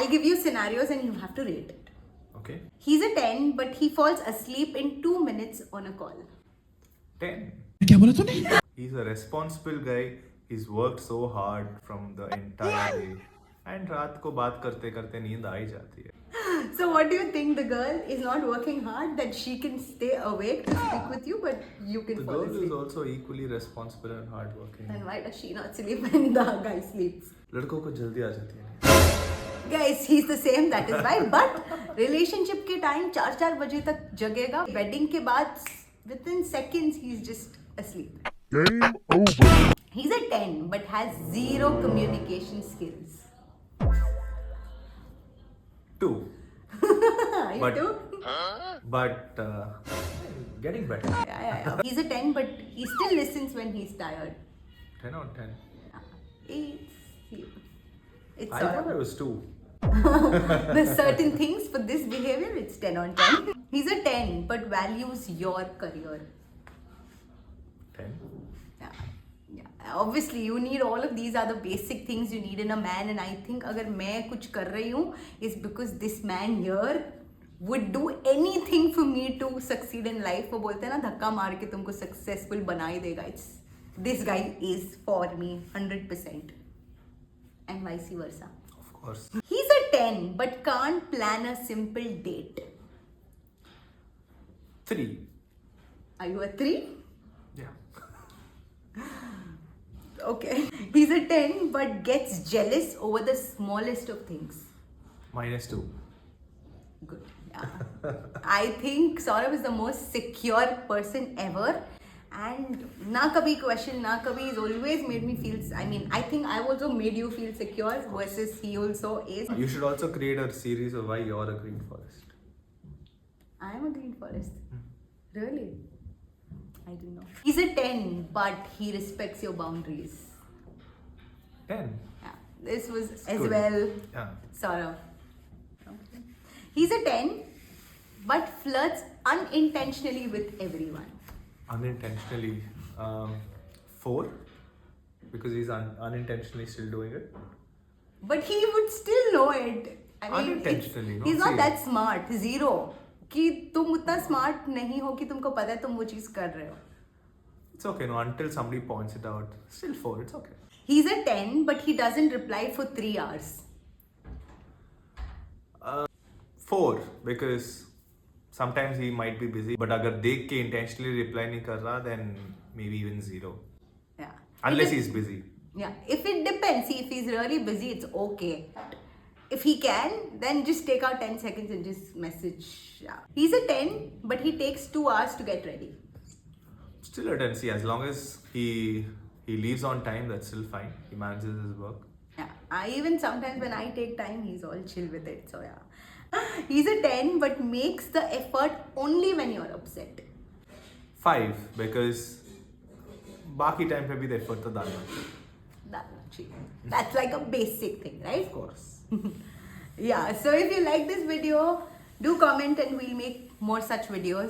I'll give you scenarios and you have to rate it. Okay. He's a 10, but he falls asleep in 2 minutes on a call. 10. क्या बोला तूने? He's a responsible guy. He's worked so hard from the entire day. And रात को बात करते करते नींद आ ही जाती है. So what do you think? The girl is not working hard that she can stay awake to speak with you, but you can The fall girl asleep. is also equally responsible and hardworking. Then why does she not sleep when the guy sleeps? लड़कों को जल्दी आ जाती है. Guys, he's the same, that is why. But relationship के time 4-4 बजे तक जगेगा. Wedding के बाद within seconds he's just asleep. Game over. He's a 10 but has zero communication skills. 2. You But- too? But getting better. Yeah. He's a 10 but he still listens when he's tired. 10 on 10. It's I sort thought of I was 2. there's certain things for this behavior, it's 10 on 10. He's a 10 but values your career. 10. Yeah. Obviously you need all of these are the basic things you need in a man, and I think अगर मैं कुछ कर रही हूँ is because this man here would do anything for me to succeed in life. वो बोलते हैं ना धक्का मार के तुमको successful बना ही देगा. This guy is for me 100% and vice versa. Of course. He's a 10 but can't plan a simple date. 3. Are you a 3? Yeah. Okay. He's a 10 but gets jealous over the smallest of things. -2. Good. Yeah. I think Saurabh is the most secure person ever. And na kabhi question, na kabhi has always made me feel, I think I also made you feel secure versus he also is. You should also create a series of why you're a green forest. I am a green forest. Really? I didn't know. He's a 10 but he respects your boundaries. 10. Yeah. This was as good. well Yeah. Saurabh. Okay. He's a 10 but flirts unintentionally with everyone. Unintentionally. 4. Because he's unintentionally still doing it. But he would still know it. Unintentionally, no? He's not See. that smart. Zero. कि तुम उतना smart नहीं हो कि तुमको पता है तुम वो चीज कर रहे हो. It's okay, no, until somebody points it out. Still 4, it's okay. He's a 10 but he doesn't reply for 3 hours. 4, because sometimes he might be busy. But अगर देख के intentionally reply नहीं कर रहा, then maybe even 0. Yeah. Unless he's busy. Yeah. If it depends. See, if he's really busy, it's okay. If he can, then just take out 10 seconds and just message. Yeah. He's a 10 but he takes 2 hours to get ready. Still a 10. See, as long as he leaves on time, that's still fine. He manages his work. Yeah. Even sometimes when I take time, he's all chill with it. So yeah. He's a 10 but makes the effort only when you're upset. 5, because बाकी time पे भी the effort तो डालना चाहिए. That's like a basic thing, right? Of course. Yeah. So if you like this video, do comment and we'll make more such videos.